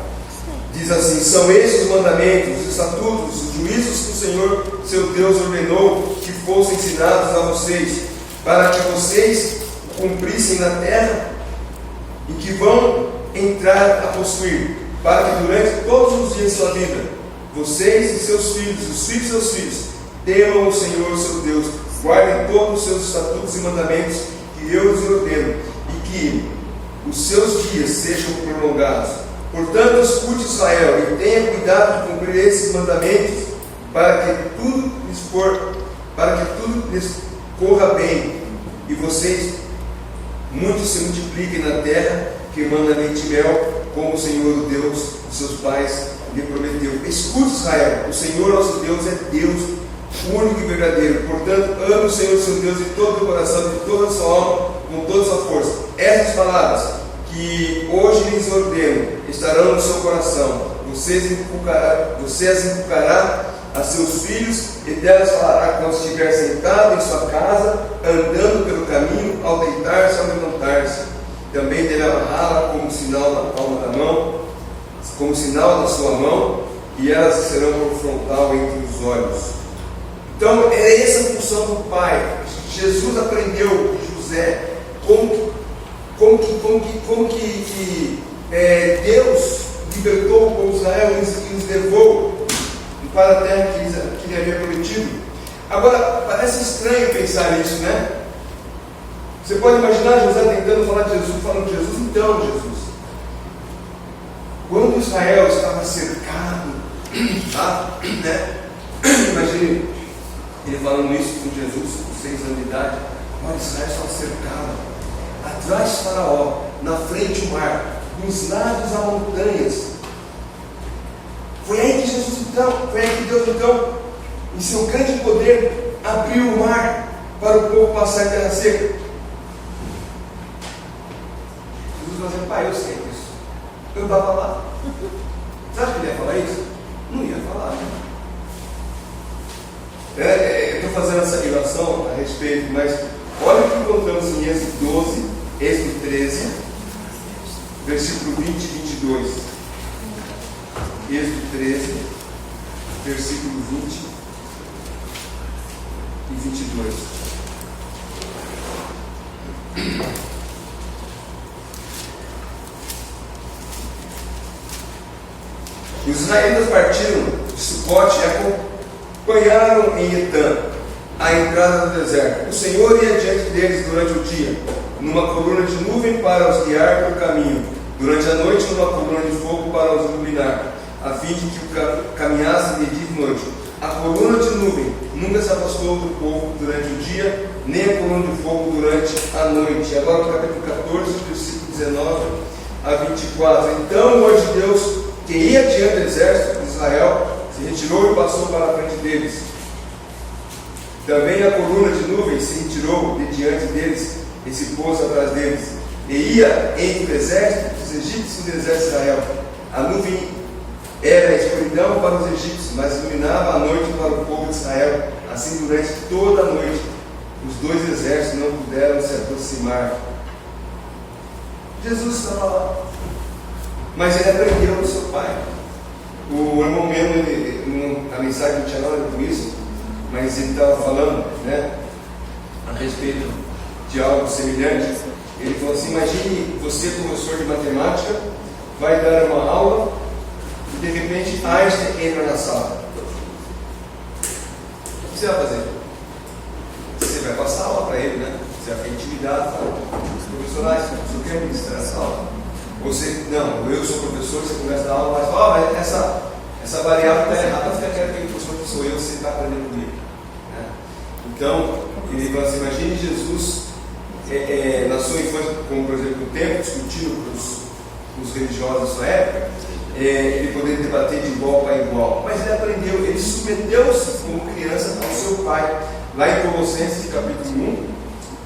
A: diz assim: são esses os mandamentos, os estatutos, os juízos que o Senhor, seu Deus, ordenou que fossem ensinados a vocês, para que vocês cumprissem na terra e que vão entrar a possuir, para que durante todos os dias de sua vida, vocês e seus filhos, os filhos de seus filhos, temam o Senhor, seu Deus, guardem todos os seus estatutos e mandamentos que eu lhes ordeno, e que os seus dias sejam prolongados. Portanto, escute Israel, e tenha cuidado de cumprir esses mandamentos, para que tudo lhes corra bem, e vocês muitos se multipliquem na terra que manda leite e mel, como o Senhor, o Deus de seus pais, lhe prometeu. Escute Israel, o Senhor nosso Deus é Deus único e verdadeiro. Portanto, ame o Senhor seu Deus de todo o coração, de toda a sua alma, com toda a sua força. Essas palavras que hoje lhes ordeno estarão no seu coração. Você as inculcará a seus filhos, e delas falará quando estiver sentado em sua casa, andando pelo caminho, ao deitar-se, ao levantar-se. Também deve amarrá-la como sinal na palma da mão, como sinal da sua mão, e elas serão por frontal entre os olhos. Então, é essa a função do pai. Jesus aprendeu de José como que Deus libertou o povo de Israel e os levou para a terra que ele havia prometido. Agora, parece estranho pensar nisso, né? Você pode imaginar José tentando falar de Jesus, falando de Jesus. Então, Jesus, quando Israel estava cercado, né? Imagine ele falando isso com Jesus, com 6 anos de idade. Olha, Israel estava cercado, atrás de Faraó, na frente o mar, dos lados há montanhas. Foi aí que Deus então, em seu grande poder, abriu o mar para o povo passar em terra seca. Jesus vai dizer, pai, eu sei disso. Eu estava lá. Você acha que ele ia falar isso? Não ia falar, né? Eu estou fazendo essa relação a respeito, mas olha o que encontramos em Êxodo 12, Êxodo 13, versículo 20 e 22. Êxodo 13, versículo 20 e 22. Os israelitas partiram de Sucote e acompanharam em Etã a entrada do deserto. O Senhor ia diante deles durante o dia, numa coluna de nuvem para os guiar pelo caminho, durante a noite numa coluna de fogo para os iluminar, a fim de que caminhassem de dia e noite. A coluna de nuvem nunca se afastou do povo durante o dia, nem a coluna de fogo durante a noite. Agora no capítulo 14, versículo 19 a 24. Então o anjo de Deus, que ia diante do exército de Israel, se retirou e passou para a frente deles. Também a coluna de nuvem se retirou de diante deles e se pôs atrás deles. E ia entre o exército dos egípcios e o exército de Israel. A nuvem era a escuridão para os egípcios, mas iluminava a noite para o povo de Israel. Assim, durante toda a noite, os dois exércitos não puderam se aproximar. Jesus estava lá, mas ele aprendeu do seu pai. O irmão mesmo, a mensagem não tinha nada a ver com isso, mas ele estava falando, né, a respeito de algo semelhante. Ele falou assim: imagine você, professor de matemática, vai dar uma aula e de repente Einstein entra na sala. O que você vai fazer? Você vai passar a aula para ele, né? Você vai ficar intimidado, professor Einstein, eu quero ministrar essa aula. Você, não, eu sou professor, você começa a dar aula, mas essa variável está errada, você quer que o professor que sou eu, você está aprendendo comigo. Né? Então, ele fala assim: imagine Jesus na sua infância, como por exemplo, no tempo, discutindo com os religiosos da sua época, ele poderia debater de igual para igual, mas ele aprendeu, ele submeteu-se como criança ao seu pai. Lá em Colossenses, capítulo 1,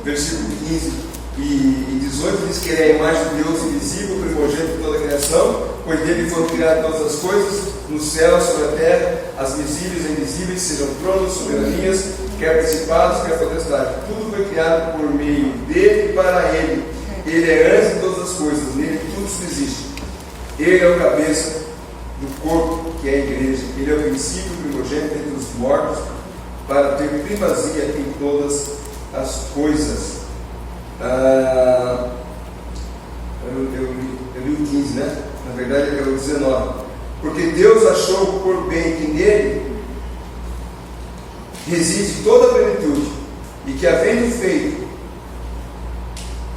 A: versículo 15 e 18, diz que ele é a imagem de Deus invisível, primogênito de toda a criação, pois dele foram criadas todas as coisas, no céu, sobre a terra, as visíveis e invisíveis, sejam tronos, soberanias, quer principados, quer potestade. Tudo foi criado por meio dele e para ele. Ele é antes de todas as coisas, nele tudo subsiste. Ele é o cabeça do corpo, que é a igreja. Ele é o princípio, primogênito entre os mortos, para ter primazia em todas as coisas. Eu li o 15, né? Na verdade é o 19. Porque Deus achou por bem que nele reside toda a plenitude, e que, havendo feito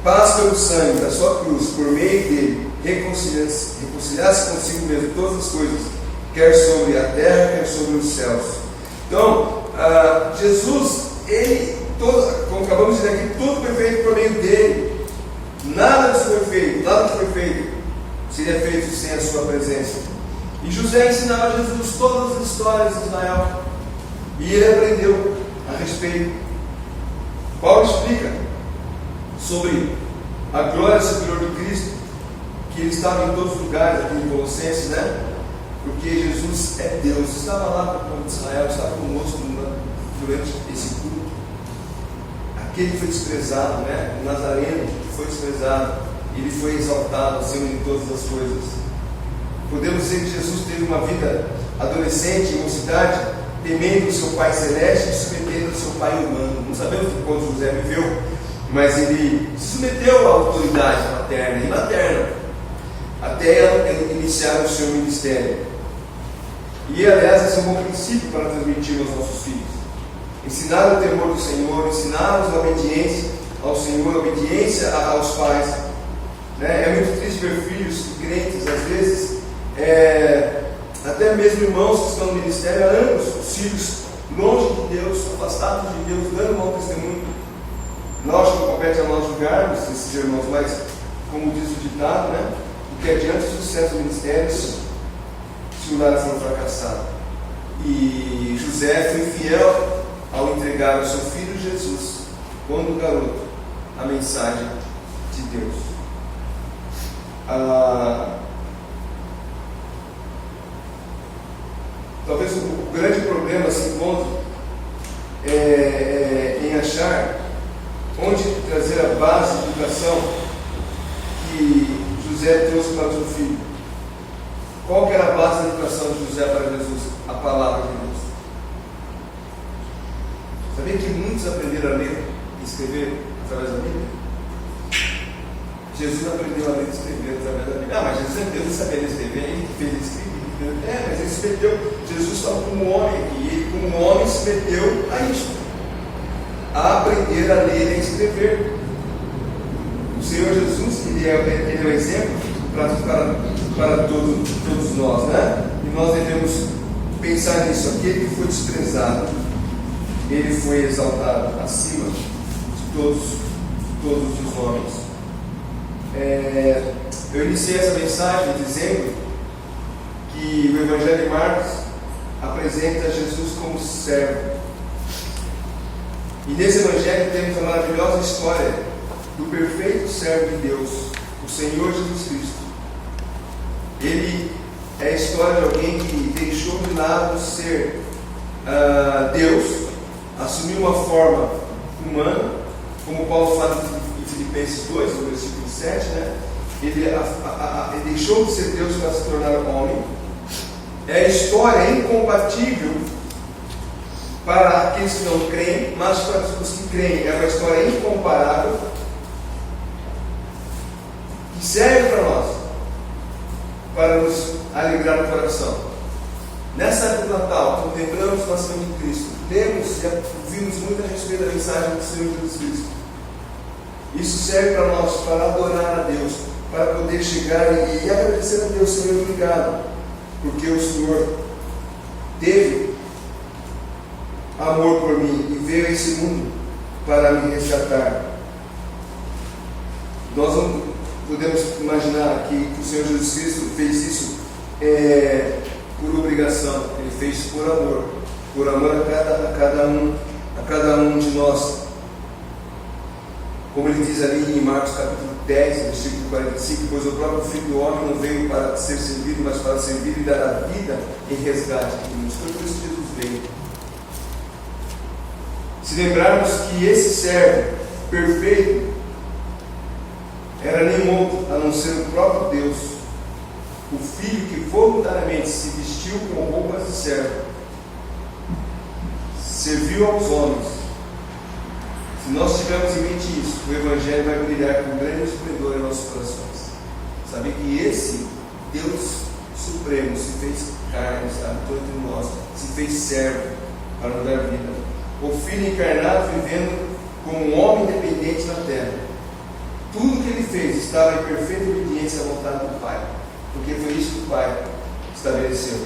A: paz pelo sangue da sua cruz, por meio dele, reconciliasse consigo mesmo todas as coisas, quer sobre a terra, quer sobre os céus. Então, Jesus, como acabamos de dizer aqui, tudo foi feito por meio dele. Nada que foi feito seria feito sem a sua presença. E José ensinava a Jesus todas as histórias de Israel, e ele aprendeu a respeito. Paulo explica sobre a glória superior de Cristo, que ele estava em todos os lugares, aqui em Colossenses, né? Porque Jesus é Deus, estava lá com o povo de Israel, estava conosco durante esse culto. Aquele que foi desprezado, né? O Nazareno que foi desprezado, ele foi exaltado acima de todas as coisas. Podemos dizer que Jesus teve uma vida adolescente e mocidade, temendo o seu Pai Celeste e submetendo ao seu Pai humano. Não sabemos quando José viveu, mas ele se submeteu à autoridade paterna e materna até iniciar o seu ministério. E aliás, esse é um bom princípio para transmitir aos nossos filhos. Ensinar o temor do Senhor, ensinar-os a obediência ao Senhor, a obediência aos pais. É muito triste ver filhos crentes, às vezes, até mesmo irmãos que estão no ministério há anos, os filhos longe de Deus, afastados de Deus, dando mau testemunho. Lógico que compete a nós julgarmos esses irmãos, mas, como diz o ditado, né? O que adianta o sucesso do ministério se o lar for fracassado. E José foi fiel ao entregar o seu filho Jesus quando garoto, a mensagem de Deus. Talvez o grande problema se encontre em achar onde trazer a base de educação que José trouxe para o seu filho. Qual que era a base da educação de José para Jesus? A palavra de Deus. Sabia que muitos aprenderam a ler e escrever através da Bíblia? Jesus aprendeu a ler e escrever através da Bíblia. Mas Jesus é Deus e sabia ler e escrever, ele fez ele escrever. Mas ele se meteu, Jesus estava como homem aqui, e ele como homem se meteu a isso, a aprender a ler e a escrever. O Senhor Jesus, ele é um exemplo para todos nós, né? E nós devemos pensar nisso. Aquele que foi desprezado, ele foi exaltado acima de todos os homens. Eu iniciei essa mensagem dizendo que o Evangelho de Marcos apresenta Jesus como servo. E nesse Evangelho temos a maravilhosa história do perfeito servo de Deus, o Senhor Jesus Cristo. Ele é a história de alguém que deixou de lado ser Deus, assumiu uma forma humana, como Paulo fala em Filipenses 2, no versículo 7, né? Ele deixou de ser Deus para se tornar homem. É a história incompatível para aqueles que não creem, mas para os que creem é uma história incomparável, que serve para nós, para nos alegrar no coração. Nessa época do Natal, contemplamos o nascimento de Cristo, lemos e ouvimos muito a respeito da mensagem do Senhor Jesus Cristo. Isso serve para nós, para adorar a Deus, para poder chegar e agradecer a Deus. Senhor, obrigado, porque o Senhor teve amor por mim e veio a esse mundo para me resgatar. Nós não podemos imaginar que o Senhor Jesus Cristo fez isso por obrigação. Ele fez por amor a cada um de nós. Como ele diz ali em Marcos capítulo 10, versículo 45, pois o próprio Filho do Homem não veio para ser servido, mas para servir e dar a vida em resgate de muitos. Foi por isso que Jesus veio. Se lembrarmos que esse servo perfeito era nenhum outro a não ser o próprio Deus, o Filho que voluntariamente se vestiu com roupas de servo, serviu aos homens. Se nós tivermos em mente isso, o Evangelho vai brilhar com grande esplendor em nossos corações. Saber que esse Deus Supremo se fez carne, habitou entre nós, se fez servo para nos dar vida. O Filho encarnado vivendo como um homem independente na terra. Tudo que ele fez estava em perfeita obediência à vontade do Pai, porque foi isso que o Pai estabeleceu.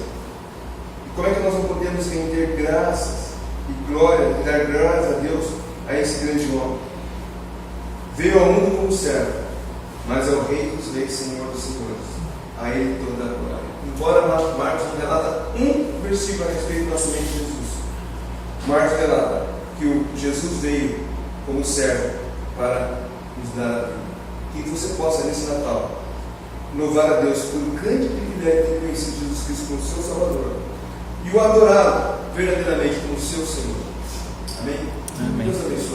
A: E como é que nós não podemos render graças e glória, e dar graças a Deus a esse grande homem? Veio ao mundo como servo, mas é o Rei dos Reis, Senhor dos Senhores. A Ele toda a glória. Embora Marcos não relata um versículo a respeito do nascimento de Jesus, Marcos relata que o Jesus veio como servo para nos dar a vida. Que você possa nesse Natal louvar a Deus por um grande privilégio de ter conhecido Jesus Cristo como seu Salvador e o adorá-lo verdadeiramente como seu Senhor. Amém?
E: Amém.
A: Deus abençoe.